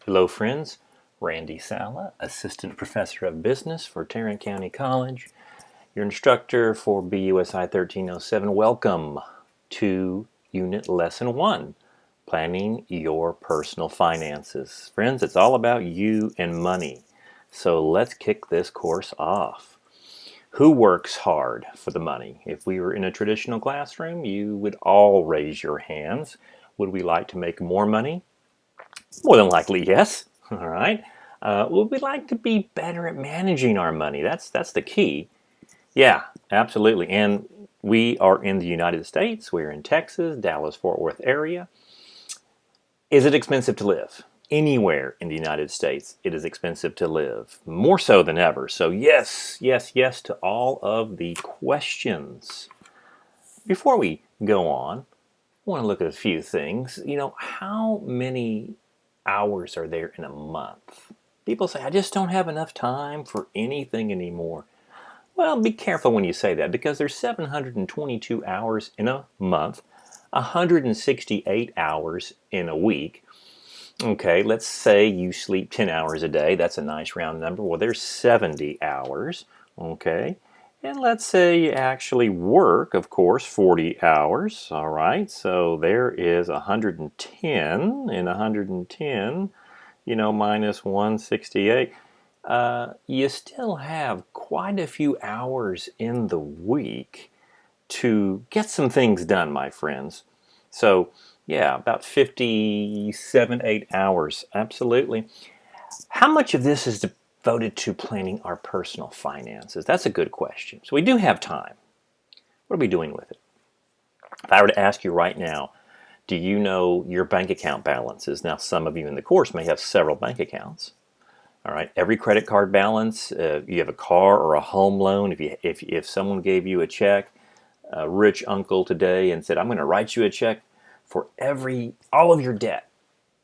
Hello friends, Randy Saleh, Assistant Professor of Business for Tarrant County College, your instructor for BUSI 1307. Welcome to Unit Lesson 1, Planning Your Personal Finances. Friends, it's all about you and money. So let's kick this course off. Who works hard for the money? If we were in a traditional classroom, you would all raise your hands. Would we like to make more money? More than likely, yes. All right. Would we like to be better at managing our money? That's the key. Yeah, absolutely. And we are in the United States. We're in Texas, Dallas-Fort Worth area. Is it expensive to live? Anywhere in the United States, it is expensive to live, more so than ever. So yes, yes, yes to all of the questions. Before we go on, I want to look at a few things. How many hours are there in a month? People say, I just don't have enough time for anything anymore. Well, be careful when you say that, because there's 722 hours in a month, 168 hours in a week. Okay, let's say you sleep 10 hours a day. That's a nice round number. Well, there's 70 hours. Okay, and let's say you actually work, of course, 40 hours. All right, so there is 110, and 110, minus 168. You still have quite a few hours in the week to get some things done, my friends. So, yeah, about 57, 8 hours. Absolutely. How much of this is devoted to planning our personal finances? That's a good question. So we do have time. What are we doing with it? If I were to ask you right now, do you know your bank account balances? Now, some of you in the course may have several bank accounts. All right, every credit card balance, you have a car or a home loan, if someone gave you a check, a rich uncle today, and said, I'm going to write you a check for all of your debt,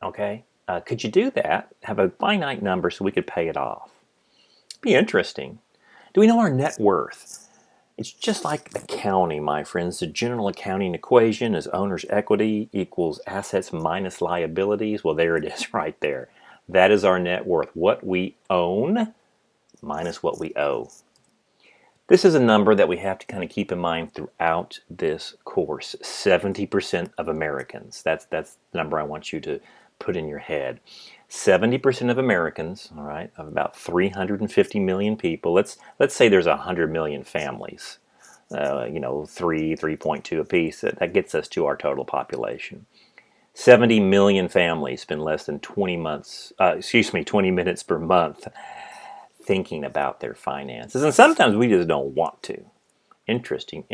okay? Could you do that? Have a finite number so we could pay it off. Be interesting. Do we know our net worth? It's just like accounting, my friends. The general accounting equation is owner's equity equals assets minus liabilities. Well, there it is right there. That is our net worth. What we own minus what we owe. This is a number that we have to kind of keep in mind throughout this course. 70% of Americans. That's the number I want you to put in your head. 70% of Americans, all right, of about 350 million people. Let's say there's 100 million families. 3.2 apiece. That gets us to our total population. 70 million families spend less than 20 minutes per month thinking about their finances. And sometimes we just don't want to. Interesting.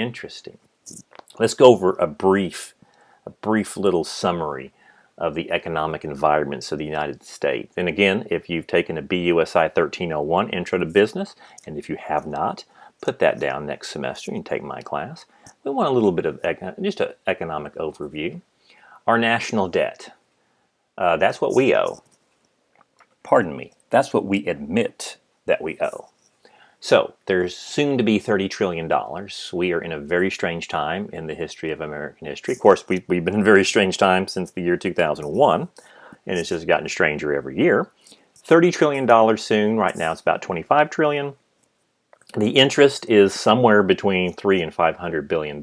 Let's go over a brief little summary of the economic environments of the United States. And again, if you've taken a BUSI 1301 Intro to Business, and if you have not, put that down next semester and take my class. We want a little bit of just an economic overview. Our national debt, that's what we owe. Pardon me, that's what we admit that we owe. So there's soon to be $30 trillion. We are in a very strange time in the history of American history. Of course, we've been in a very strange time since the year 2001, and it's just gotten stranger every year. $30 trillion soon. Right now it's about $25 trillion. The interest is somewhere between $300 and $500 billion.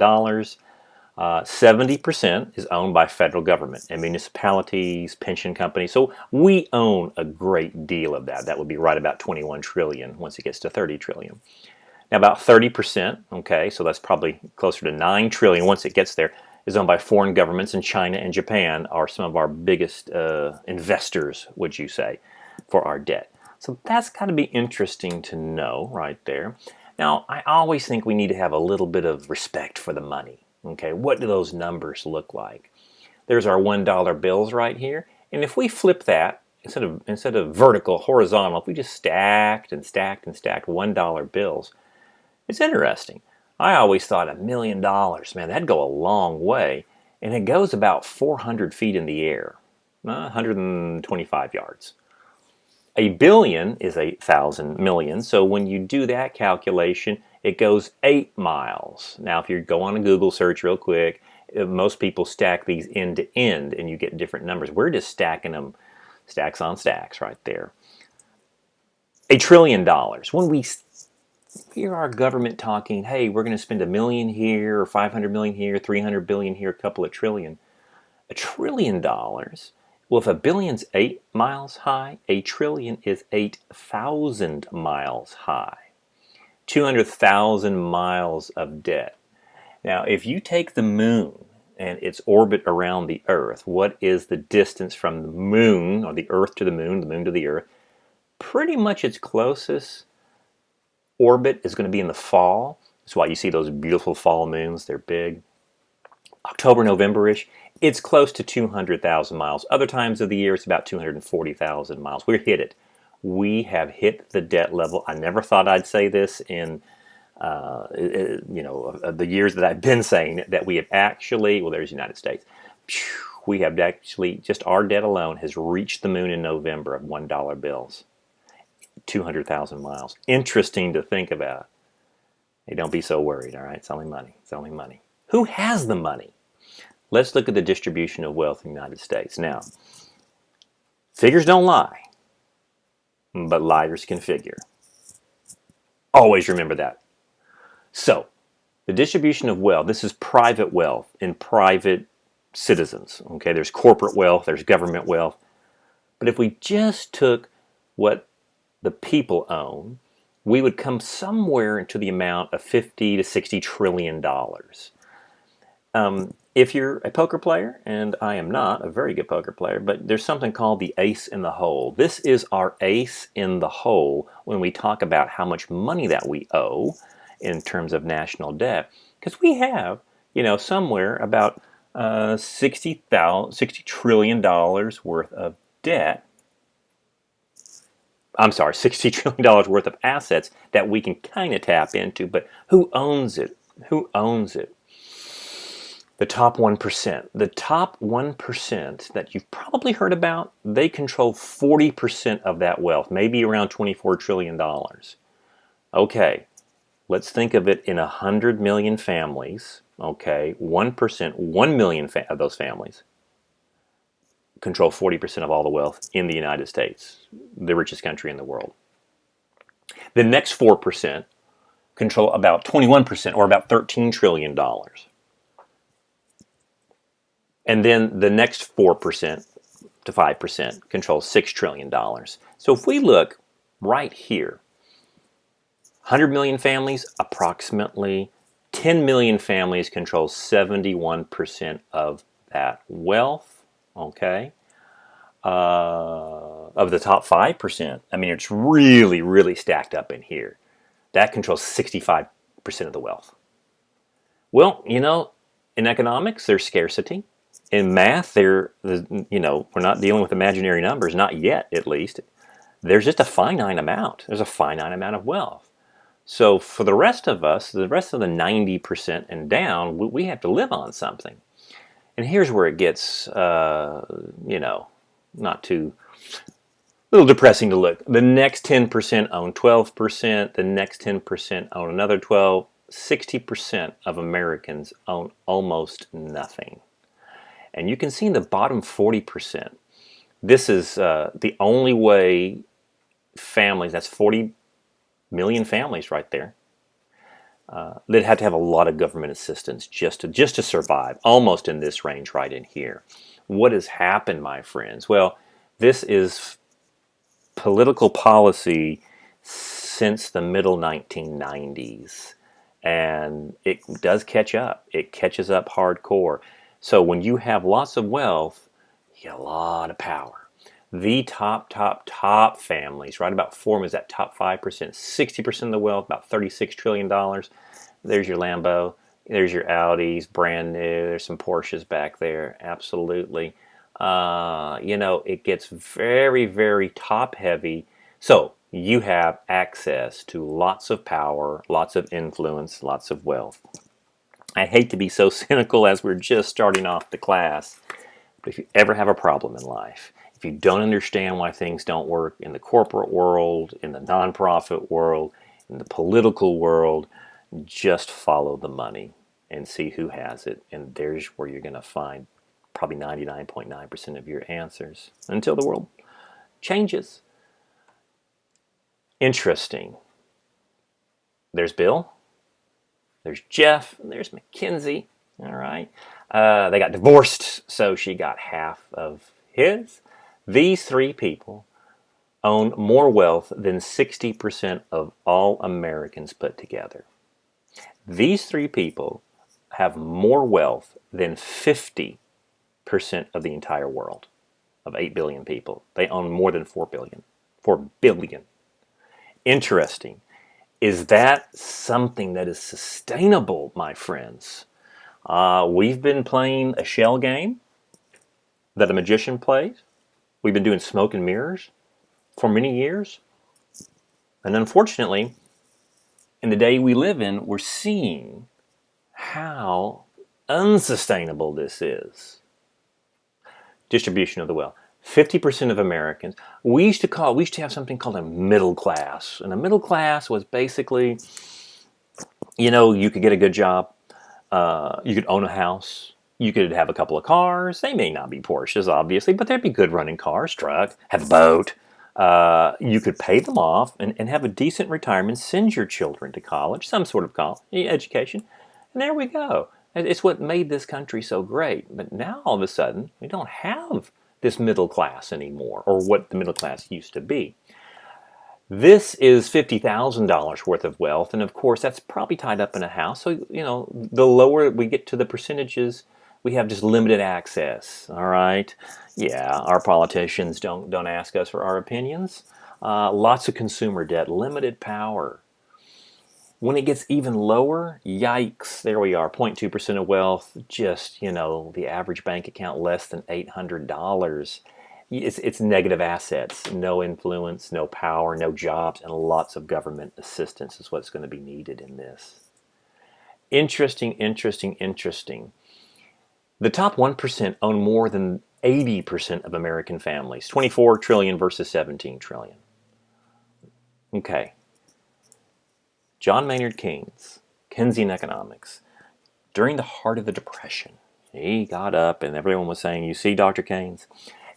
70% is owned by federal government and municipalities, pension companies. So we own a great deal of that. That would be right about 21 trillion once it gets to 30 trillion. Now about 30%, okay, so that's probably closer to 9 trillion once it gets there, is owned by foreign governments, and China and Japan are some of our biggest investors, would you say, for our debt. So that's got to be interesting to know right there. Now, I always think we need to have a little bit of respect for the money. Okay, what do those numbers look like? There's our $1 bills right here, and if we flip that, instead of vertical, horizontal, if we just stacked and stacked and stacked $1 bills, it's interesting. I always thought $1 million, man, that'd go a long way, and it goes about 400 feet in the air, 125 yards. A billion is 8,000 million, so when you do that calculation, it goes 8 miles. Now, if you go on a Google search real quick, most people stack these end to end, and you get different numbers. We're just stacking them Stacks on stacks right there. $1 trillion. When we hear our government talking, hey, we're going to spend $1 million here, or 500 million here, 300 billion here, a couple of trillion. $1 trillion. Well, if a billion's 8 miles high, a trillion is 8,000 miles high. 200,000 miles of debt. Now, if you take the moon and its orbit around the Earth, what is the distance from the moon, or the Earth to the moon to the Earth? Pretty much its closest orbit is going to be in the fall. That's why you see those beautiful fall moons. They're big. October, November-ish. It's close to 200,000 miles. Other times of the year, it's about 240,000 miles. We've hit it. We have hit the debt level. I never thought I'd say this in the years that I've been saying it, that we have actually, well, there's the United States. We have actually, just our debt alone has reached the moon in November of $1 bills. 200,000 miles. Interesting to think about. Hey, don't be so worried, all right? It's only money. It's only money. Who has the money? Let's look at the distribution of wealth in the United States. Now, figures don't lie, but liars can figure. Always remember that. So, the distribution of wealth, this is private wealth in private citizens. Okay, there's corporate wealth, there's government wealth. But if we just took what the people own, we would come somewhere into the amount of 50 to 60 trillion dollars. If you're a poker player, and I am not a very good poker player, but there's something called the ace in the hole. This is our ace in the hole when we talk about how much money that we owe in terms of national debt. Because we have, somewhere about $60 trillion worth of debt. I'm sorry, $60 trillion worth of assets that we can kind of tap into. But who owns it? Who owns it? The top 1%. The top 1% that you've probably heard about, they control 40% of that wealth, maybe around $24 trillion. Okay, let's think of it in 100 million families. Okay, 1%, 1 million of those families control 40% of all the wealth in the United States, the richest country in the world. The next 4% control about 21%, or about $13 trillion. And then the next 4% to 5% controls $6 trillion. So if we look right here, 100 million families, approximately 10 million families control 71% of that wealth, okay? Of the top 5%, I mean, it's really, really stacked up in here. That controls 65% of the wealth. Well, in economics, there's scarcity. In math, we're not dealing with imaginary numbers, not yet at least. There's just a finite amount. There's a finite amount of wealth. So for the rest of us, the rest of the 90% and down, we have to live on something. And here's where it gets, not too, a little depressing to look. The next 10% own 12%. The next 10% own another 12%. 60% of Americans own almost nothing. And you can see in the bottom 40%, this is the only way families, that's 40 million families right there, they'd have to have a lot of government assistance just to survive, almost in this range right in here. What has happened, my friends? Well, this is political policy since the middle 1990s. And it does catch up. It catches up hardcore. So when you have lots of wealth, you get a lot of power. The top families, right about is that top 5%, 60% of the wealth, about $36 trillion. There's your Lambo, there's your Audis, brand new, there's some Porsches back there, absolutely. It gets very, very top heavy. So you have access to lots of power, lots of influence, lots of wealth. I hate to be so cynical as we're just starting off the class, but if you ever have a problem in life, if you don't understand why things don't work in the corporate world, in the nonprofit world, in the political world, just follow the money and see who has it. And there's where you're going to find probably 99.9% of your answers until the world changes. Interesting. There's Bill, there's Jeff, and there's Mackenzie. All right. They got divorced, so she got half of his. These three people own more wealth than 60% of all Americans put together. These three people have more wealth than 50% of the entire world of 8 billion people. They own more than 4 billion. 4 billion. Interesting. Is that something that is sustainable, my friends? We've been playing a shell game that a magician plays. We've been doing smoke and mirrors for many years. And unfortunately, in the day we live in, we're seeing how unsustainable this is. Distribution of the wealth. 50% of Americans, we used to have something called a middle class. And a middle class was basically, you could get a good job, you could own a house, you could have a couple of cars. They may not be Porsches, obviously, but they'd be good running cars, truck, have a boat. You could pay them off and have a decent retirement, send your children to college, some sort of college, education, and there we go. It's what made this country so great. But now, all of a sudden, we don't have this middle class anymore, or what the middle class used to be. This is $50,000 worth of wealth, and of course, that's probably tied up in a house. So, the lower we get to the percentages, we have just limited access. All right, yeah, our politicians don't ask us for our opinions. Lots of consumer debt, limited power. When it gets even lower, yikes! There we are, 0.2% of wealth. Just the average bank account less than $800. It's negative assets, no influence, no power, no jobs, and lots of government assistance is what's going to be needed in this. Interesting, interesting, interesting. The top 1% own more than 80% of American families. 24 trillion versus 17 trillion. Okay. John Maynard Keynes, Keynesian economics. During the heart of the Depression, he got up and everyone was saying, you see, Dr. Keynes,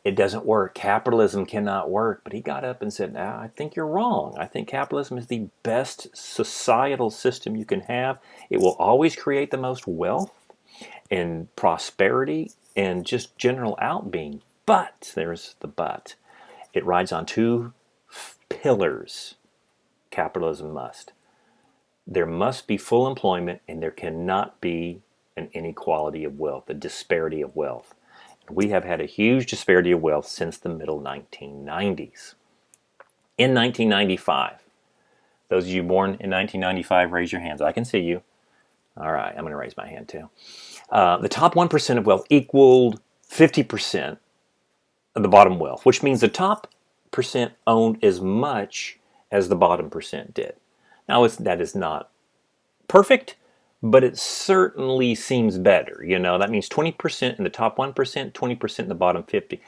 it doesn't work. Capitalism cannot work. But he got up and said, I think you're wrong. I think capitalism is the best societal system you can have. It will always create the most wealth and prosperity and just general outbeing. But, there's the but, it rides on two pillars. Capitalism must. There must be full employment, and there cannot be an inequality of wealth, a disparity of wealth. We have had a huge disparity of wealth since the middle 1990s. In 1995, those of you born in 1995, raise your hands. I can see you. All right, I'm going to raise my hand too. The top 1% of wealth equaled 50% of the bottom wealth, which means the top percent owned as much as the bottom percent did. Now, that is not perfect, but it certainly seems better. That means 20% in the top 1%, 20% in the bottom 50.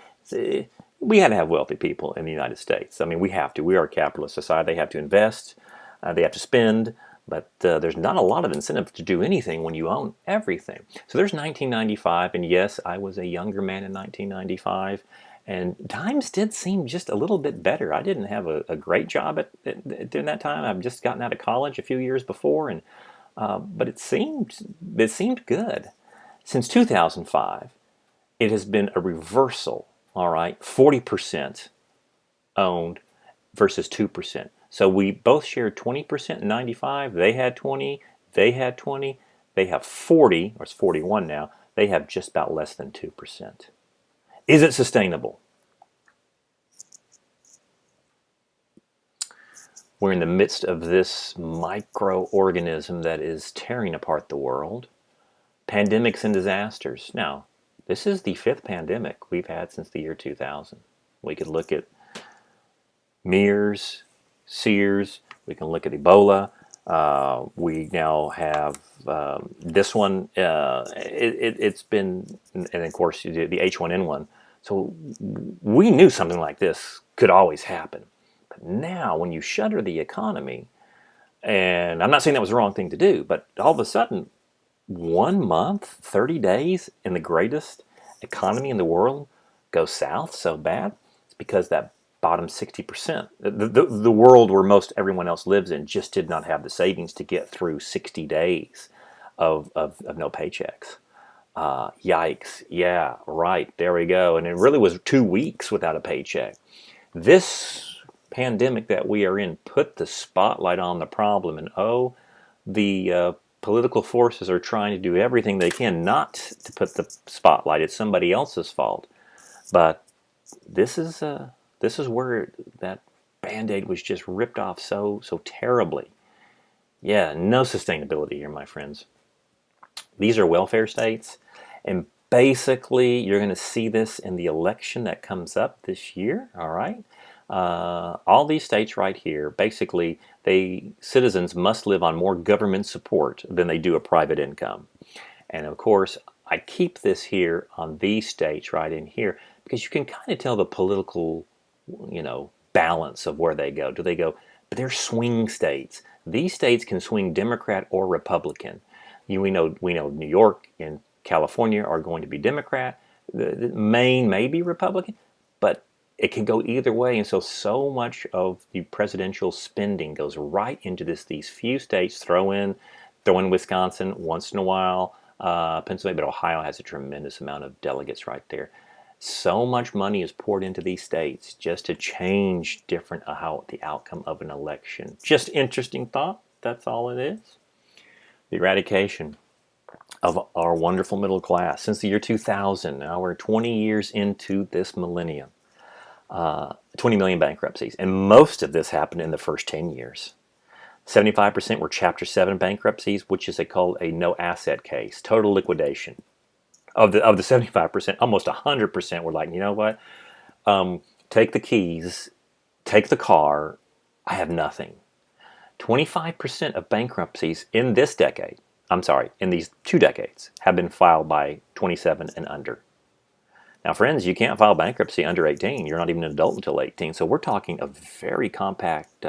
We had to have wealthy people in the United States. I mean, we have to. We are a capitalist society. They have to invest. They have to spend. But there's not a lot of incentive to do anything when you own everything. So there's 1995, and yes, I was a younger man in 1995. And times did seem just a little bit better. I didn't have a great job during that time. I've just gotten out of college a few years before, but it seemed good. Since 2005, it has been a reversal. All right, 40% owned versus 2%. So we both shared 20% in 95. They had 20. They had 20. They have 40, or it's 41 now. They have just about less than 2%. Is it sustainable? We're in the midst of this microorganism that is tearing apart the world. Pandemics and disasters. Now, this is the 5th pandemic we've had since the year 2000. We could look at MERS, SEERS. We can look at Ebola. We now have this one. It's been, and of course, the H1N1. So we knew something like this could always happen. But now, when you shutter the economy, and I'm not saying that was the wrong thing to do, but all of a sudden, 1 month, 30 days in the greatest economy in the world goes south so bad, it's because that bottom 60%. The world where most everyone else lives in just did not have the savings to get through 60 days of no paychecks. Yikes. Yeah, right. There we go. And it really was 2 weeks without a paycheck. This pandemic that we are in put the spotlight on the problem. And the political forces are trying to do everything they can not to put the spotlight. It's somebody else's fault. But this is where that Band-Aid was just ripped off so terribly. Yeah, no sustainability here, my friends. These are welfare states, and basically you're going to see this in the election that comes up this year. All right, all these states right here, basically, citizens must live on more government support than they do a private income. And of course, I keep this here on these states right in here because you can kind of tell the political, balance of where they go. Do they go? But they're swing states. These states can swing Democrat or Republican. We know New York and California are going to be Democrat. Maine may be Republican, but it can go either way. And so much of the presidential spending goes right into these few states. Throw in Wisconsin once in a while, Pennsylvania, but Ohio has a tremendous amount of delegates right there. So much money is poured into these states just to change how the outcome of an election. Just interesting thought. That's all it is. The eradication of our wonderful middle class since the year 2000. Now we're 20 years into this millennium. 20 million bankruptcies, and most of this happened in the first 10 years. 75% were Chapter 7 bankruptcies, which is called a no asset case, total liquidation. Of the 75%, almost 100% were like, you know what? Take the keys, take the car. I have nothing. 25% of bankruptcies in this decade, in these 2 decades, have been filed by 27 and under. Now, friends, you can't file bankruptcy under 18. You're not even an adult until 18. So we're talking a very compact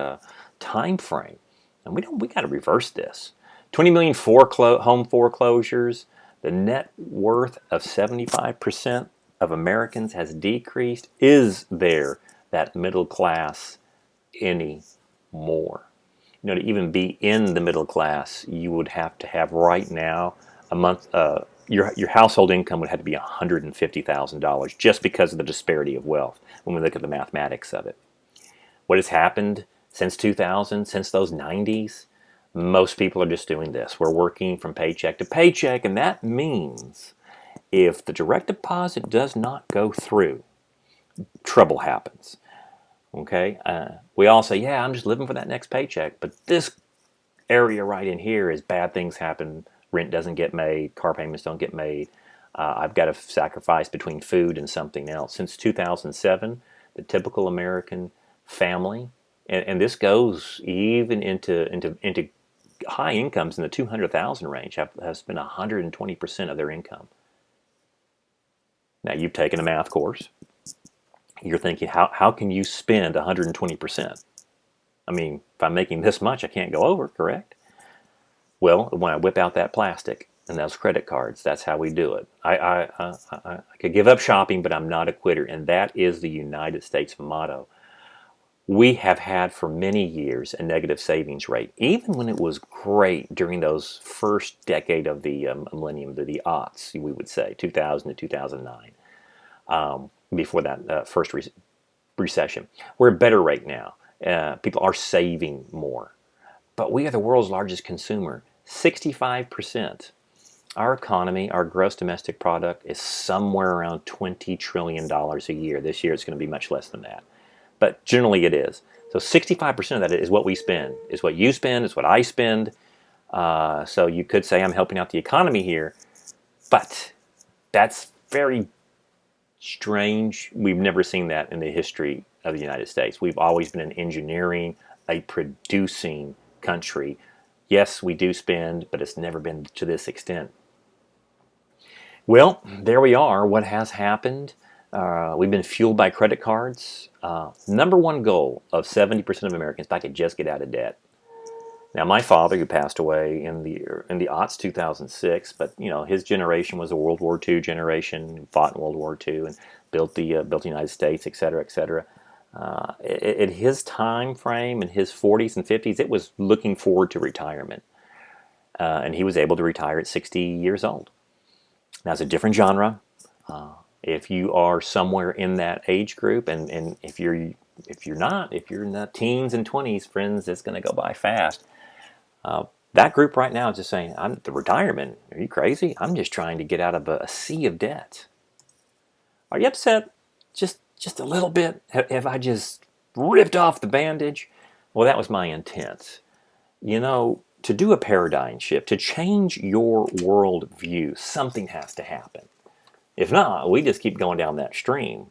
time frame, and we got to reverse this. 20 million home foreclosures. The net worth of 75% of Americans has decreased. Is there that middle class anymore? To even be in the middle class, you would have to have right now a month. Your household income would have to be $150,000 just because of the disparity of wealth. When we look at the mathematics of it, what has happened since 2000, since those 90s? Most people are just doing this. We're working from paycheck to paycheck, and that means if the direct deposit does not go through, trouble happens. Okay? We all say, yeah, I'm just living for that next paycheck, but this area right in here is bad things happen. Rent doesn't get made, car payments don't get made. I've got to sacrifice between food and something else. Since 2007, the typical American family, and this goes even into high incomes in the 200,000 range, have spent 120% of their income. Now, you've taken a math course. You're thinking, how can you spend 120%? I mean, if I'm making this much, I can't go over, correct? Well, when I whip out that plastic and those credit cards, that's how we do it. I could give up shopping, but I'm not a quitter, and that is the United States motto. We have had for many years a negative savings rate, even when it was great during those first decade of the millennium, the aughts, we would say, 2000 to 2009, before that first recession. We're at a better rate now. People are saving more. But we are the world's largest consumer. 65%. Our economy, our gross domestic product, is somewhere around $20 trillion a year. This year it's going to be much less than that. But generally it is. So 65% of that is what we spend, is what you spend, is what I spend. So you could say I'm helping out the economy here, but that's very strange. We've never seen that in the history of the United States. We've always been an engineering, a producing country. Yes, we do spend, but it's never been to this extent. Well, there we are. What has happened? We've been fueled by credit cards. Number one goal of 70% of Americans, if I could just get out of debt. Now, my father, who passed away in the aughts, 2006, but his generation was a World War II generation, fought in World War II and built the United States, et cetera, et cetera. At his time frame, in his 40s and 50s, it was looking forward to retirement. And he was able to retire at 60 years old. Now, it's a different genre. If you are somewhere in that age group, and if you're in the teens and 20s, friends, it's going to go by fast. That group right now is just saying, "I'm the retirement. Are you crazy? I'm just trying to get out of a sea of debt." Are you upset? Just a little bit? Have I just ripped off the bandage? Well, that was my intent. You know, to do a paradigm shift, to change your world view, something has to happen. If not, we just keep going down that stream.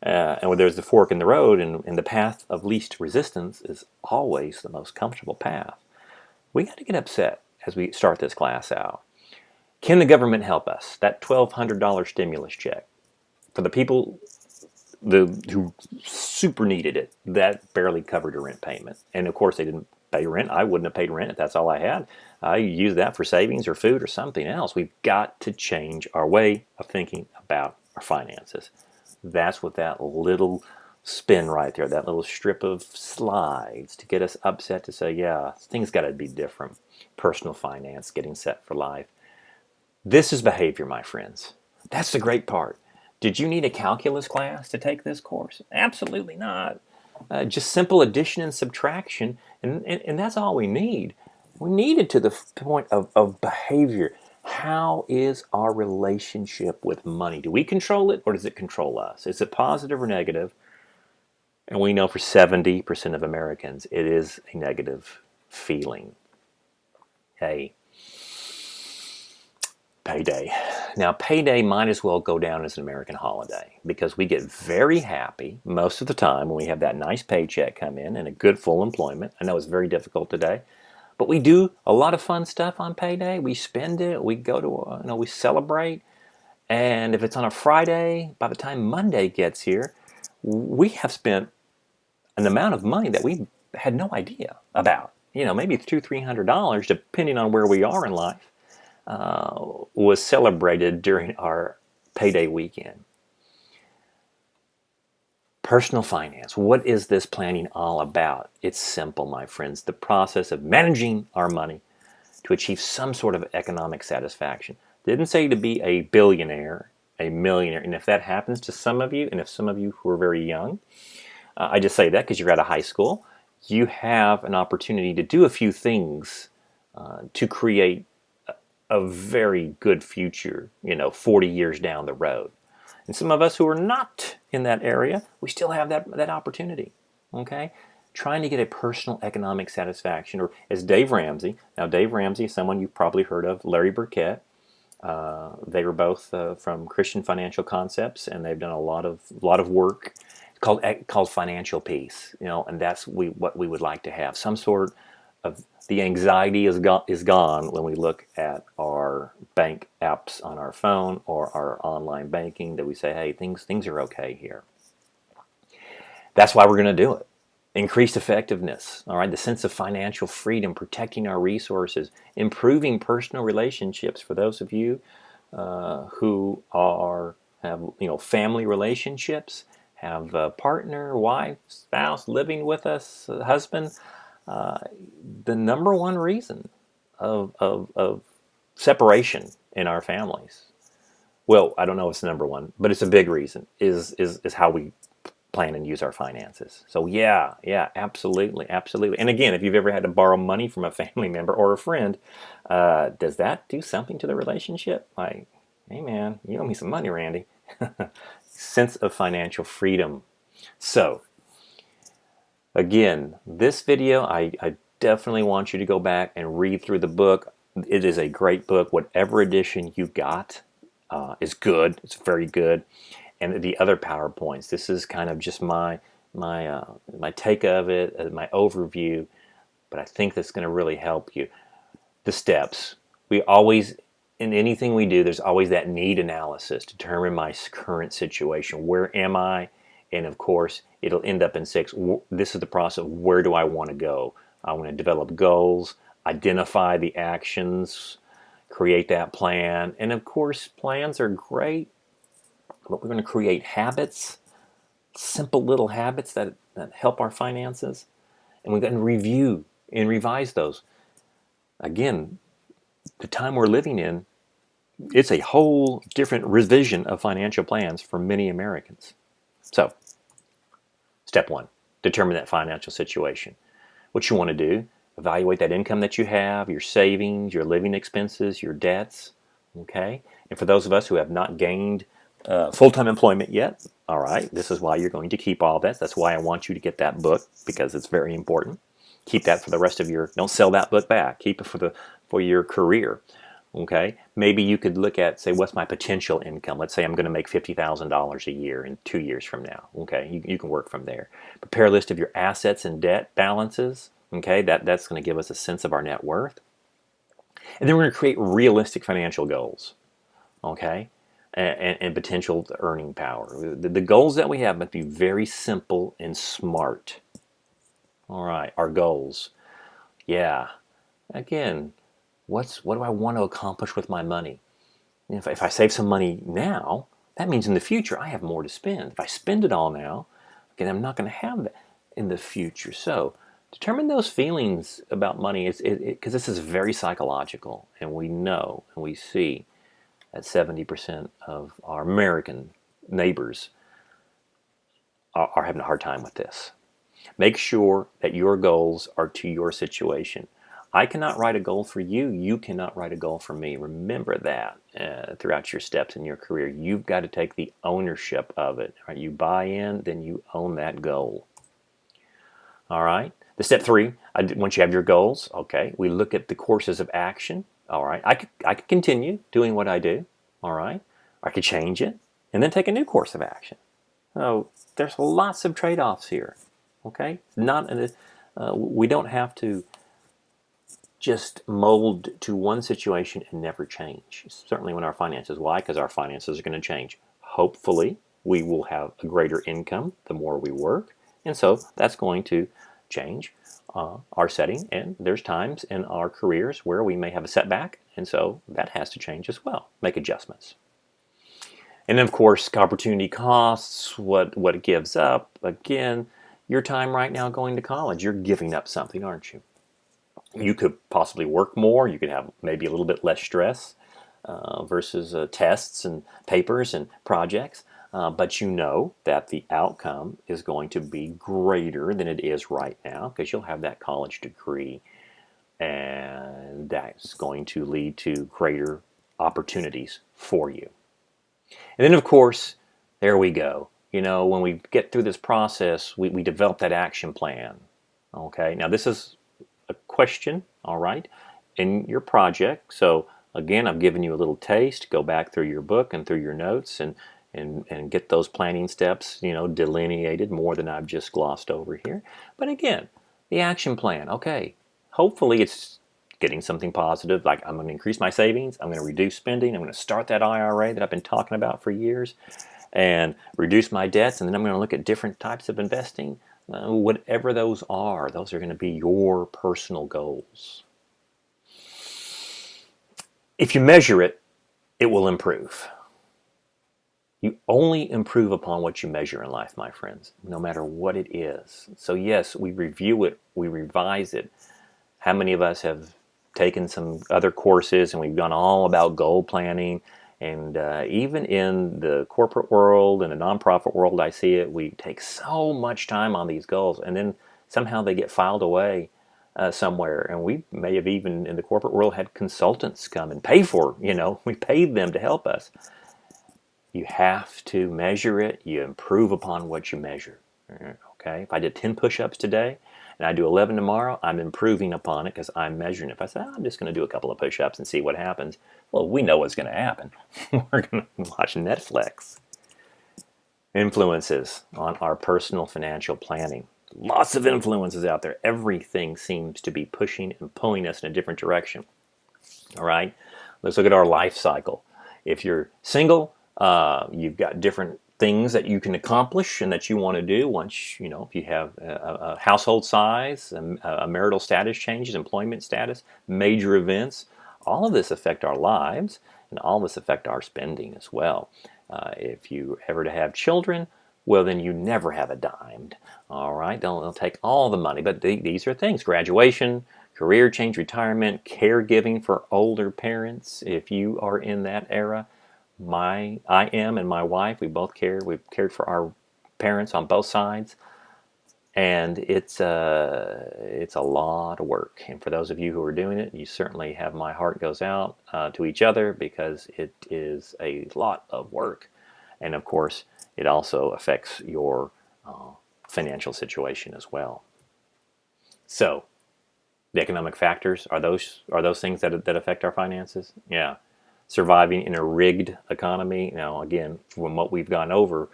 And when there's the fork in the road, and the path of least resistance is always the most comfortable path. We got to get upset as we start this class out. Can the government help us? That $1,200 stimulus check for the people who super needed it, that barely covered a rent payment. And of course, they didn't pay rent. I wouldn't have paid rent if that's all I had. I used that for savings or food or something else. We've got to change our way of thinking about our finances. That's what that little spin right there, that little strip of slides to get us upset to say, yeah, things got to be different. Personal finance, getting set for life. This is behavior, my friends. That's the great part. Did you need a calculus class to take this course? Absolutely not. Just simple addition and subtraction, and that's all we need. We need it to the point of behavior. How is our relationship with money? Do we control it, or does it control us? Is it positive or negative? And we know for 70% of Americans, it is a negative feeling. Hey, payday. Now, payday might as well go down as an American holiday because we get very happy most of the time when we have that nice paycheck come in and a good full employment. I know it's very difficult today, but we do a lot of fun stuff on payday. We spend it, we go to, we celebrate. And if it's on a Friday, by the time Monday gets here, we have spent an amount of money that we had no idea about. Maybe $200-300, depending on where we are in life. Was celebrated during our payday weekend. Personal finance. What is this planning all about? It's simple, my friends. The process of managing our money to achieve some sort of economic satisfaction. Didn't say to be a billionaire, a millionaire. And if that happens to some of you, and if some of you who are very young, I just say that because you're out of high school, you have an opportunity to do a few things to create a very good future, 40 years down the road. And some of us who are not in that area, we still have that opportunity, okay? Trying to get a personal economic satisfaction, or as Dave Ramsey. Now, Dave Ramsey is someone you've probably heard of, Larry Burkett. They were both from Christian Financial Concepts, and they've done a lot of work called financial peace, and that's what we would like to have. Some sort of the anxiety is gone when we look at our bank apps on our phone or our online banking, that we say, hey, things are okay here. That's why we're going to do it. Increased effectiveness, all right, the sense of financial freedom, protecting our resources, improving personal relationships for those of you who have family relationships, have a partner, wife, spouse living with us, husband. The number one reason of separation in our families, well, I don't know if it's the number one, but it's a big reason, is how we plan and use our finances. So yeah, absolutely. And again, if you've ever had to borrow money from a family member or a friend, does that do something to the relationship? Like, hey man, you owe me some money, Randy. Sense of financial freedom. So again, this video, I definitely want you to go back and read through the book. It is a great book. Whatever edition you got is good. It's very good. And the other PowerPoints, this is kind of just my take of it, my overview, but I think that's going to really help you. The steps. We always, in anything we do, there's always that need analysis. Determine my current situation. Where am I? And of course, it'll end up in 6. This is the process of where do I want to go? I want to develop goals, identify the actions, create that plan. And of course, plans are great, but we're going to create habits simple little habits that help our finances, and we can review and revise those. Again, the time we're living in, it's a whole different revision of financial plans for many Americans. So, step one, determine that financial situation. What you want to do, evaluate that income that you have, your savings, your living expenses, your debts, okay? And for those of us who have not gained full-time employment yet, all right, this is why you're going to keep all that. That's why I want you to get that book, because it's very important. Keep that for the rest of your, don't sell that book back. Keep it for your career, okay? Maybe you could look at, say, what's my potential income? Let's say I'm going to make $50,000 a year in 2 years from now, okay? You can work from there. Prepare a list of your assets and debt balances, okay? That's going to give us a sense of our net worth. And then we're going to create realistic financial goals, okay? And potential earning power. The goals that we have must be very simple and smart. All right, our goals. Yeah. Again, what do I want to accomplish with my money? If I save some money now, that means in the future I have more to spend. If I spend it all now, again, I'm not going to have that in the future. So determine those feelings about money, because this is very psychological, and we know and we see that 70% of our American neighbors are having a hard time with this. Make sure that your goals are to your situation. I cannot write a goal for you. You cannot write a goal for me. Remember that throughout your steps in your career. You've got to take the ownership of it. Right? You buy in, then you own that goal. All right. The step three, once you have your goals, okay, we look at the courses of action. All right. I could continue doing what I do. All right. I could change it and then take a new course of action. So there's lots of trade-offs here. Okay. We don't have to just mold to one situation and never change. Certainly when our finances. Why? Because our finances are going to change. Hopefully, we will have a greater income the more we work. And so that's going to change our setting. And there's times in our careers where we may have a setback. And so that has to change as well. Make adjustments. And then, of course, opportunity costs, what it gives up. Again, your time right now going to college, you're giving up something, aren't you? You could possibly work more. You could have maybe a little bit less stress versus tests and papers and projects. But you know that the outcome is going to be greater than it is right now, because you'll have that college degree, and that's going to lead to greater opportunities for you. And then, of course, there we go. You know, when we get through this process, we develop that action plan. Okay, now this is a question, all right, in your project. So again, I've given you a little taste. Go back through your book and through your notes and get those planning steps, you know, delineated more than I've just glossed over here. But again, the action plan, okay, hopefully it's getting something positive, like I'm going to increase my savings, I'm going to reduce spending, I'm going to start that IRA that I've been talking about for years, and reduce my debts, and then I'm going to look at different types of investing. Whatever those are going to be your personal goals. If you measure it, it will improve. You only improve upon what you measure in life, my friends, no matter what it is. So yes, we review it, we revise it. How many of us have taken some other courses and we've gone all about goal planning? And even in the corporate world and the nonprofit world, I see it, we take so much time on these goals, and then somehow they get filed away somewhere. And we may have even in the corporate world had consultants come and pay for, we paid them to help us. You have to measure it. You improve upon what you measure. Okay? If I did 10 push-ups today and I do 11 tomorrow, I'm improving upon it because I'm measuring it. If I say, I'm just going to do a couple of push-ups and see what happens, well, we know what's going to happen. We're going to watch Netflix. Influences on our personal financial planning. Lots of influences out there. Everything seems to be pushing and pulling us in a different direction. All right? Let's look at our life cycle. If you're single, you've got different things that you can accomplish and that you want to do once, if you have a household size, a marital status changes, employment status, major events, all of this affect our lives, and all of this affect our spending as well. If you ever to have children, well, then you never have a dime. All right, they'll take all the money, but these are things: graduation, career change, retirement, caregiving for older parents. If you are in that era, I am, and my wife, we both care. We've cared for our parents on both sides, and it's a lot of work. And for those of you who are doing it, you certainly have my heart goes out to each other, because it is a lot of work, and of course, it also affects your financial situation as well. So, the economic factors are those things that affect our finances. Yeah, surviving in a rigged economy. Now, again, from what we've gone over,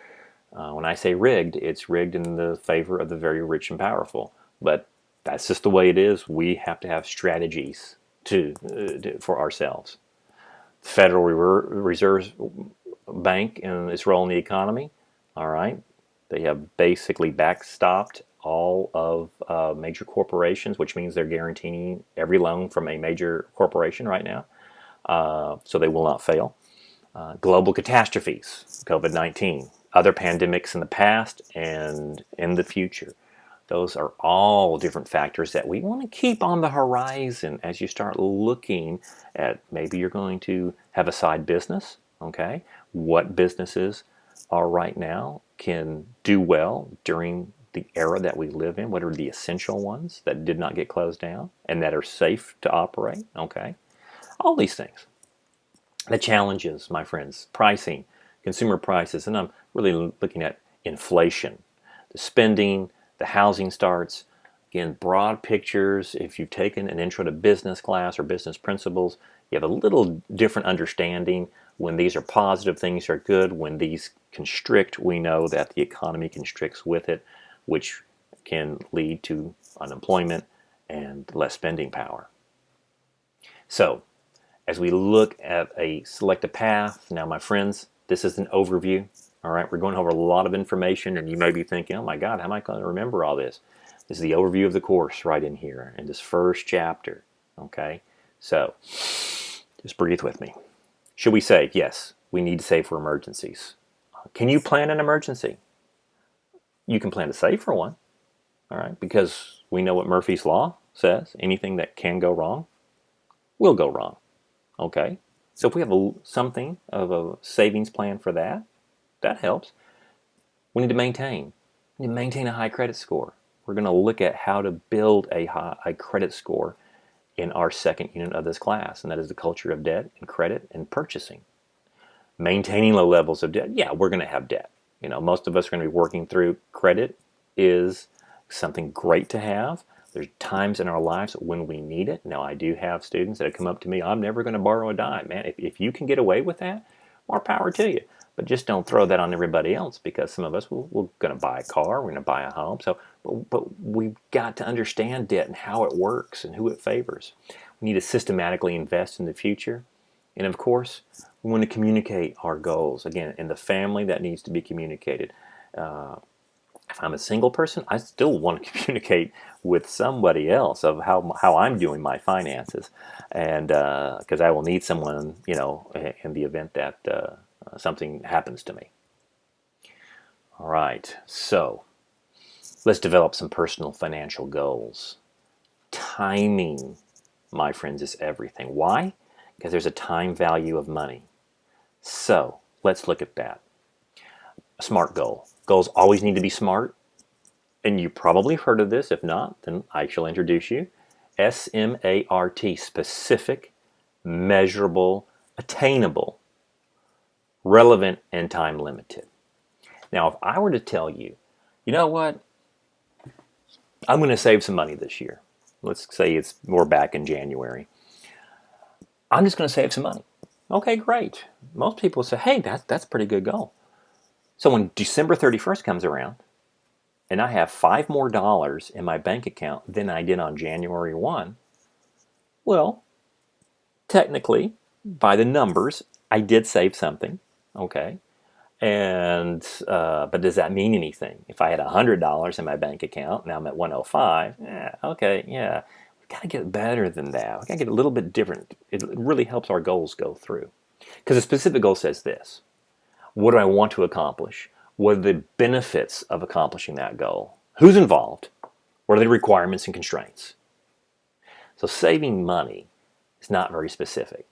when I say rigged, it's rigged in the favor of the very rich and powerful. But that's just the way it is. We have to have strategies for ourselves. The Federal Reserve Bank and its role in the economy. All right, they have basically backstopped all of major corporations, which means they're guaranteeing every loan from a major corporation right now, so they will not fail. Global catastrophes, COVID-19, other pandemics in the past and in the future. Those are all different factors that we want to keep on the horizon as you start looking at, maybe you're going to have a side business. Okay, what businesses are right now can do well during the era that we live in? What are the essential ones that did not get closed down and that are safe to operate? Okay, all these things. The challenges, my friends: pricing, consumer prices, and I'm really looking at inflation, the spending, the housing starts. Again, broad pictures. If you've taken an intro to business class or business principles, you have a little different understanding. When these are positive, things are good. When these constrict, we know that the economy constricts with it, which can lead to unemployment and less spending power. So, as we look at select a path, now, my friends, this is an overview. All right, we're going over a lot of information, and you may be thinking, oh my God, how am I going to remember all this? This is the overview of the course right in here in this first chapter. Okay, so just breathe with me. Should we save? Yes, we need to save for emergencies. Can you plan an emergency? You can plan to save for one, all right, because we know what Murphy's Law says: anything that can go wrong will go wrong. Okay, so if we have something of a savings plan for that, that helps. We need to maintain. We need to maintain a high credit score. We're going to look at how to build a high credit score in our second unit of this class, and that is the culture of debt and credit and purchasing. Maintaining low levels of debt. Yeah, we're going to have debt. You know, most of us are going to be working through. Credit is something great to have. There's times in our lives when we need it. Now, I do have students that have come up to me: I'm never going to borrow a dime. Man, if you can get away with that, more power to you. But just don't throw that on everybody else, because some of us, we're going to buy a car, we're going to buy a home. So, but we've got to understand debt and how it works and who it favors. We need to systematically invest in the future. And of course, we want to communicate our goals. Again, in the family, that needs to be communicated. If I'm a single person, I still want to communicate with somebody else of how I'm doing my finances, and because I will need someone, in the event that something happens to me. All right, so let's develop some personal financial goals. Timing, my friends, is everything. Why? Because there's a time value of money. So let's look at that. A SMART goal. Goals always need to be SMART, and you probably heard of this. If not, then I shall introduce you. SMART: specific, measurable, attainable, relevant, and time limited. Now, if I were to tell you, you know what, I'm going to save some money this year. Let's say we're back in January. I'm just going to save some money. Okay, great. Most people say, hey, that's a pretty good goal. So when December 31st comes around, and I have $5 more in my bank account than I did on January 1, well, technically, by the numbers, I did save something, okay? And but does that mean anything? If I had $100 in my bank account, now I'm at 105, okay, yeah. We've got to get better than that. We've got to get a little bit different. It really helps our goals go through. Because a specific goal says this: what do I want to accomplish? What are the benefits of accomplishing that goal? Who's involved? What are the requirements and constraints? So saving money is not very specific,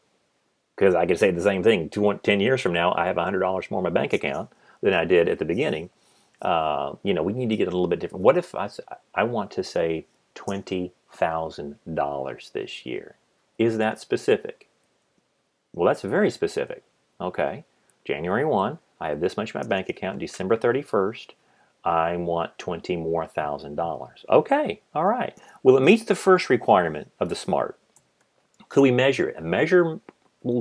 because I could say the same thing. 10 years from now, I have $100 more in my bank account than I did at the beginning. We need to get a little bit different. What if I want to save $20,000 this year? Is that specific? Well, that's very specific. Okay, January 1, I have this much in my bank account. December 31st, I want $20,000. Okay, all right. Well, it meets the first requirement of the SMART. Could we measure it? A measurable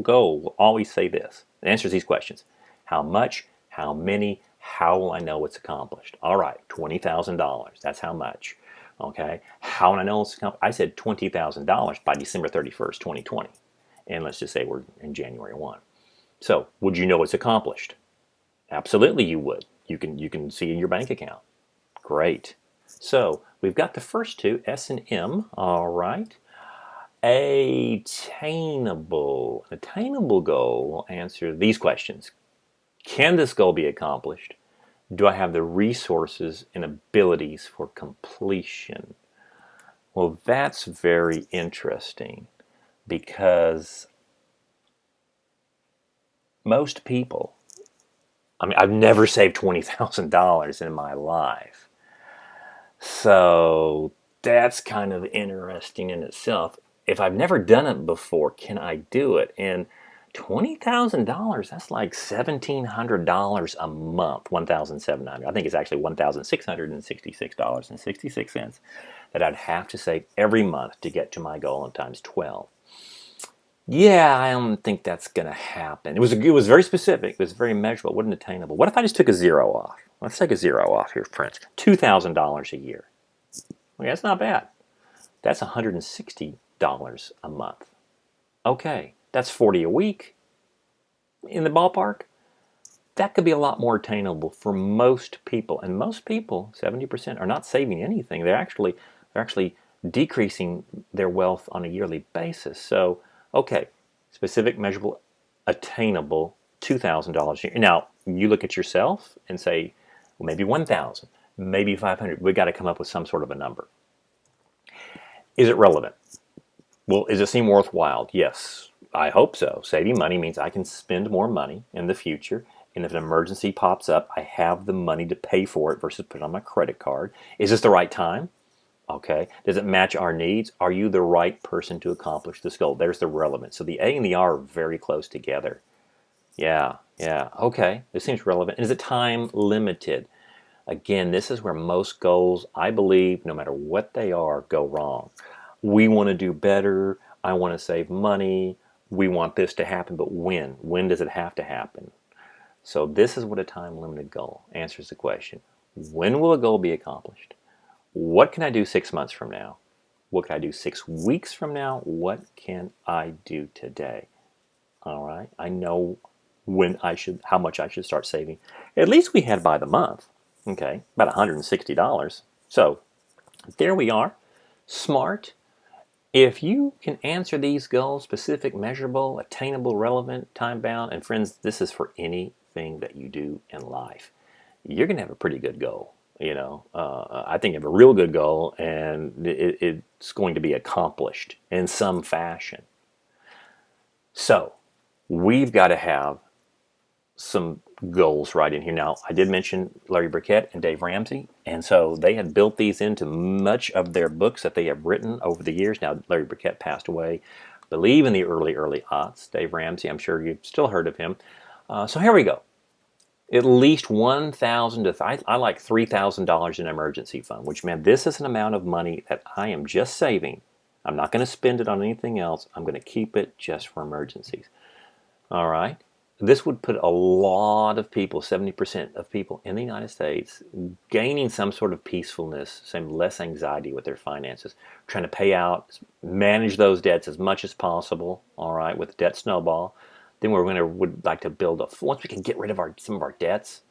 goal will always say this. It answers these questions. How much? How many? How will I know it's accomplished? All right, $20,000. That's how much. Okay. How will I know it's accomplished? I said $20,000 by December 31st, 2020. And let's just say we're in January 1. So, would you know it's accomplished? Absolutely you would. You can see in your bank account. Great. So, we've got the first two, S and M. All right. Attainable. An attainable goal will answer these questions. Can this goal be accomplished? Do I have the resources and abilities for completion? Well, that's very interesting, because most people, I've never saved $20,000 in my life. So that's kind of interesting in itself. If I've never done it before, can I do it? And $20,000, that's like $1,700 a month, $1,700. I think it's actually $1,666.66 that I'd have to save every month to get to my goal, and times 12. Yeah, I don't think that's going to happen. It was very specific. It was very measurable. It wasn't attainable. What if I just took a zero off? Let's take a zero off here, friends. $2,000 a year. Okay, that's not bad. That's $160 a month. Okay, that's 40 a week in the ballpark. That could be a lot more attainable for most people. And most people, 70%, are not saving anything. They're actually decreasing their wealth on a yearly basis. So, okay, specific, measurable, attainable, $2,000 a year. Now, you look at yourself and say, well, maybe 1,000, maybe 500. We've got to come up with some sort of a number. Is it relevant? Well, does it seem worthwhile? Yes, I hope so. Saving money means I can spend more money in the future, and if an emergency pops up, I have the money to pay for it versus put it on my credit card. Is this the right time? Okay. Does it match our needs? Are you the right person to accomplish this goal? There's the relevance. So the A and the R are very close together. Yeah. Okay. This seems relevant. And is it time limited? Again, this is where most goals, I believe, no matter what they are, go wrong. We want to do better. I want to save money. We want this to happen, but when? When does it have to happen? So this is what a time-limited goal answers the question. When will a goal be accomplished? What can I do 6 months from now? What can I do 6 weeks from now? What can I do today? All right. I know how much I should start saving. At least we had by the month. Okay, about $160. So there we are. SMART. If you can answer these goals, specific, measurable, attainable, relevant, time-bound, and friends, this is for anything that you do in life, you're going to have a pretty good goal. I think you have a real good goal, and it's going to be accomplished in some fashion. So we've got to have some goals right in here. Now, I did mention Larry Burkett and Dave Ramsey, and so they had built these into much of their books that they have written over the years. Now, Larry Burkett passed away, I believe, in the early aughts. Dave Ramsey, I'm sure you've still heard of him. So here we go. At least $1,000 to I like $3,000 in an emergency fund, which meant this is an amount of money that I am just saving. I'm not going to spend it on anything else. I'm going to keep it just for emergencies. All right. This would put a lot of people, 70% of people in the United States, gaining some sort of peacefulness, some less anxiety with their finances, trying to pay out, manage those debts as much as possible, all right, with debt snowball. Then would like to build once we can get rid of some of our debts,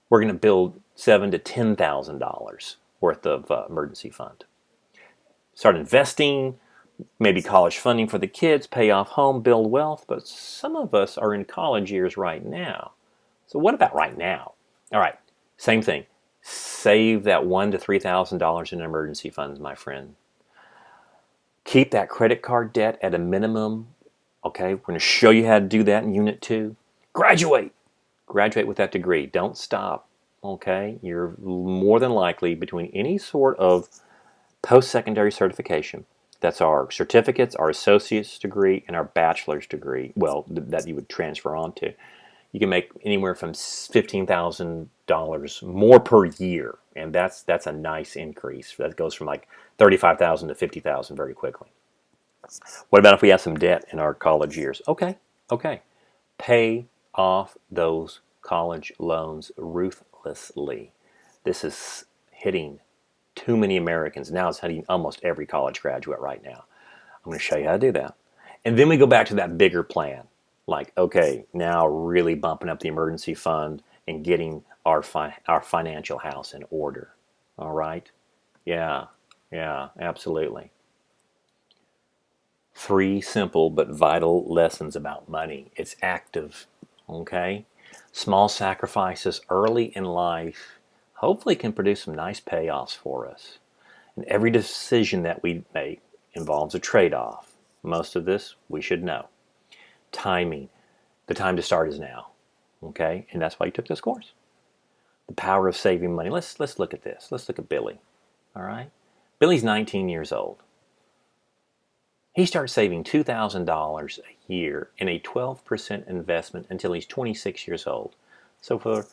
we're going to build $7,000 to $10,000 worth of emergency fund. Start investing. Maybe college funding for the kids, pay off home, build wealth, but some of us are in college years right now. So what about right now? All right, Same thing. Save that $1,000 to $3,000 in emergency funds, my friend. Keep that credit card debt at a minimum. Okay, we're going to show you how to do that in Unit 2. Graduate. Graduate with that degree. Don't stop. Okay, you're more than likely between any sort of post-secondary certification. That's our certificates, our associate's degree, and our bachelor's degree. Well, that you would transfer on to. You can make anywhere from $15,000 more per year, and that's a nice increase. That goes from like $35,000 to $50,000 very quickly. What about if we have some debt in our college years? Okay. Pay off those college loans ruthlessly. This is hitting too many Americans. Now it's hitting almost every college graduate right now. I'm going to show you how to do that. And then we go back to that bigger plan. Like, okay, now really bumping up the emergency fund and getting our financial house in order. All right? Yeah, absolutely. 3 simple but vital lessons about money. It's active, okay? Small sacrifices early in life hopefully can produce some nice payoffs for us. And every decision that we make involves a trade-off. Most of this we should know. Timing. The time to start is now, okay? And that's why you took this course. The power of saving money. Let's look at this. Let's look at Billy, all right? Billy's 19 years old. He starts saving $2,000 a year in a 12% investment until he's 26 years old. So for,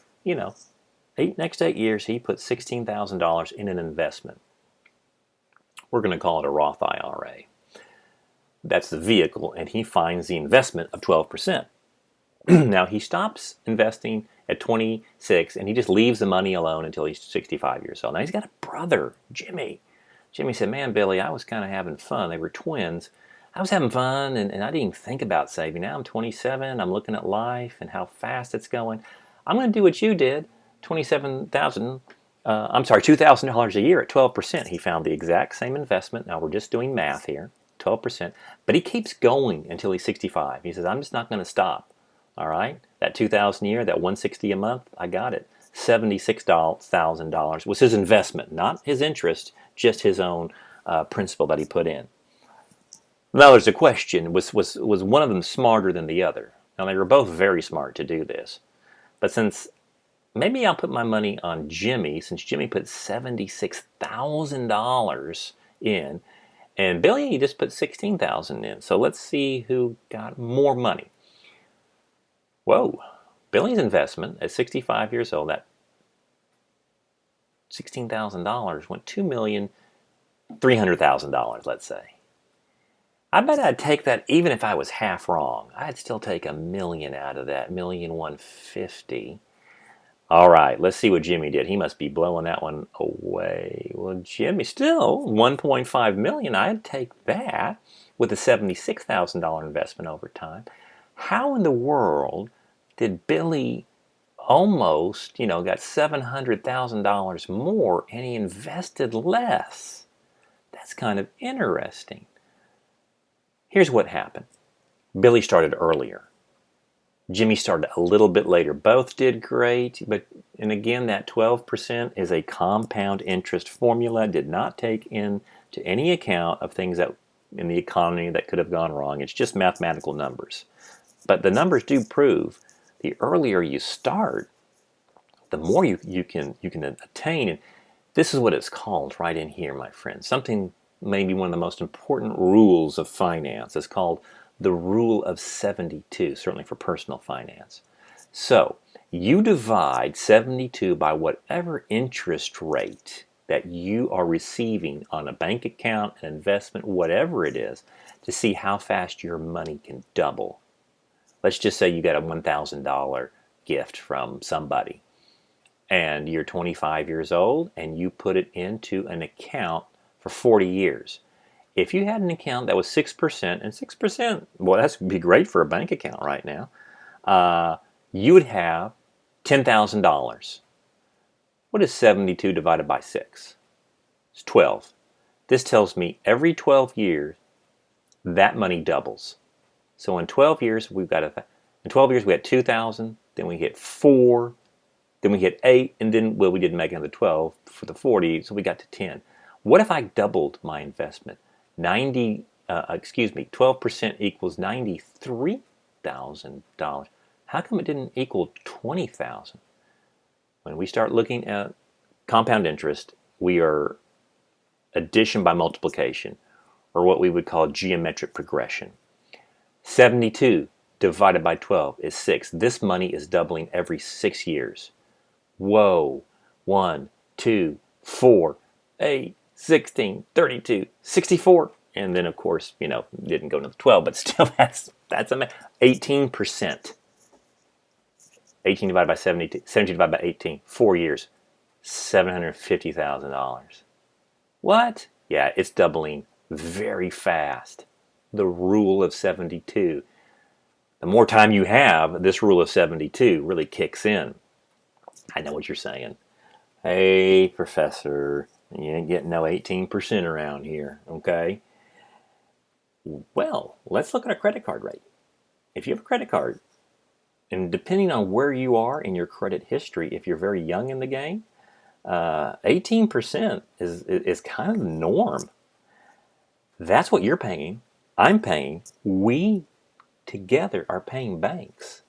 next 8 years, he put $16,000 in an investment. We're going to call it a Roth IRA. That's the vehicle, and he finds the investment of 12%. Now, he stops investing at 26, and he just leaves the money alone until he's 65 years old. Now, he's got a brother, Jimmy. Jimmy said, man, Billy, I was kind of having fun. They were twins. I was having fun, and I didn't even think about saving. Now I'm 27. I'm looking at life and how fast it's going. I'm going to do what you did, $2,000 a year at 12%. He found the exact same investment. Now we're just doing math here, 12%. But he keeps going until he's 65. He says, I'm just not going to stop. All right? That $2,000 a year, that $160 a month, I got it. $76,000 was his investment, not his interest, just his own principal that he put in. Now there's a question, was one of them smarter than the other? Now they were both very smart to do this. But since, maybe I'll put my money on Jimmy, since Jimmy put $76,000 in, and Billy, he just put $16,000 in. So let's see who got more money. Whoa. Billy's investment at 65 years old, that $16,000 went $2,300,000, let's say. I bet I'd take that even if I was half wrong. I'd still take $1 million out of that, $1,150,000. All right, let's see what Jimmy did. He must be blowing that one away. Well, Jimmy, still $1.5 million. I'd take that with a $76,000 investment over time. How in the world did Billy almost, got $700,000 more and he invested less? That's kind of interesting. Here's what happened. Billy started earlier. Jimmy started a little bit later. Both did great, and again, that 12% is a compound interest formula. Did not take into any account of things that in the economy that could have gone wrong. It's just mathematical numbers. But the numbers do prove the earlier you start, the more you can attain. And this is what it's called right in here, my friend. Something maybe one of the most important rules of finance is called the rule of 72, certainly for personal finance. So you divide 72 by whatever interest rate that you are receiving on a bank account, an investment, whatever it is, to see how fast your money can double. Let's just say you got a $1,000 gift from somebody and you're 25 years old and you put it into an account for 40 years. If you had an account that was 6%, and 6%, well, that would be great for a bank account right now, you would have $10,000. What is 72 divided by 6? It's 12. This tells me every 12 years, that money doubles. So in 12 years, we had 2,000, then we hit 4, then we hit 8, and then, well, we didn't make another 12 for the 40, so we got to 10. What if I doubled my investment? 12% equals $93,000. How come it didn't equal 20,000? When we start looking at compound interest, we are addition by multiplication, or what we would call geometric progression. 72 divided by 12 is 6. This money is doubling every 6 years. Whoa. 1, 2, 4, 8, 16, 32, 64. And then, of course, didn't go to the 12, but still, that's 18%. 18 divided by 72, 70 divided by 18, 4 years, $750,000. What? Yeah, it's doubling very fast. The rule of 72. The more time you have, this rule of 72 really kicks in. I know what you're saying. Hey, professor, you ain't getting no 18% around here, okay? Well, let's look at a credit card rate. If you have a credit card, and depending on where you are in your credit history, if you're very young in the game, 18% is kind of the norm. That's what you're paying. I'm paying. We together are paying banks.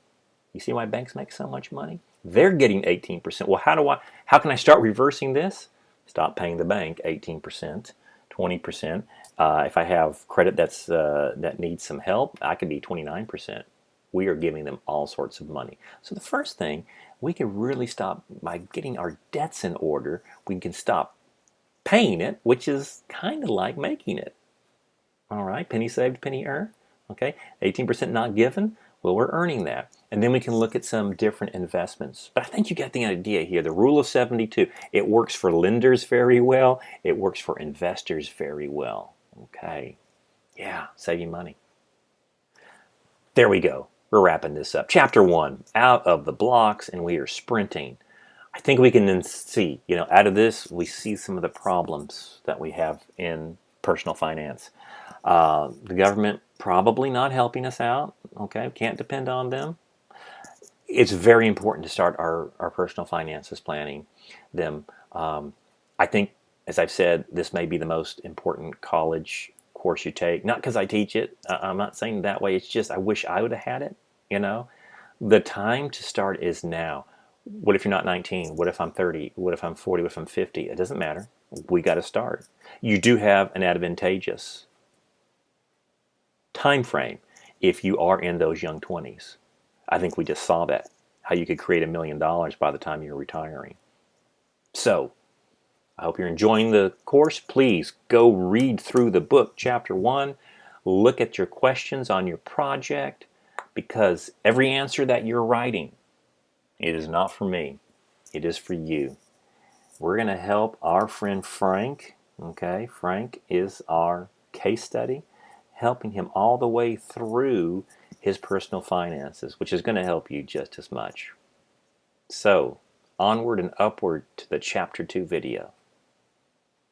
You see why banks make so much money? They're getting 18%. Well, how can I start reversing this? Stop paying the bank 18%, 20%. If I have credit that needs some help, I could be 29%. We are giving them all sorts of money. So the first thing, we can really stop by getting our debts in order. We can stop paying it, which is kind of like making it. All right, penny saved, penny earned. Okay, 18% not given. Well, we're earning that. And then we can look at some different investments. But I think you get the idea here. The rule of 72, it works for lenders very well. It works for investors very well. Okay, yeah, saving money. There we go. We're wrapping this up. Chapter 1, out of the blocks, and we are sprinting. I think we can then see, out of this, we see some of the problems that we have in personal finance. The government probably not helping us out. Okay, can't depend on them. It's very important to start our personal finances planning them. I think, as I've said, this may be the most important college course you take. Not because I teach it. I'm not saying that way. It's just I wish I would have had it. The time to start is now. What if you're not 19? What if I'm 30? What if I'm 40? What if I'm 50? It doesn't matter. We got to start. You do have an advantageous time frame if you are in those young 20s. I think we just saw that, how you could create $1 million by the time you're retiring. So, I hope you're enjoying the course. Please go read through the book, Chapter 1. Look at your questions on your project, because every answer that you're writing, it is not for me. It is for you. We're going to help our friend Frank. Okay, Frank is our case study, helping him all the way through his personal finances, which is going to help you just as much. So, onward and upward to the Chapter 2 video.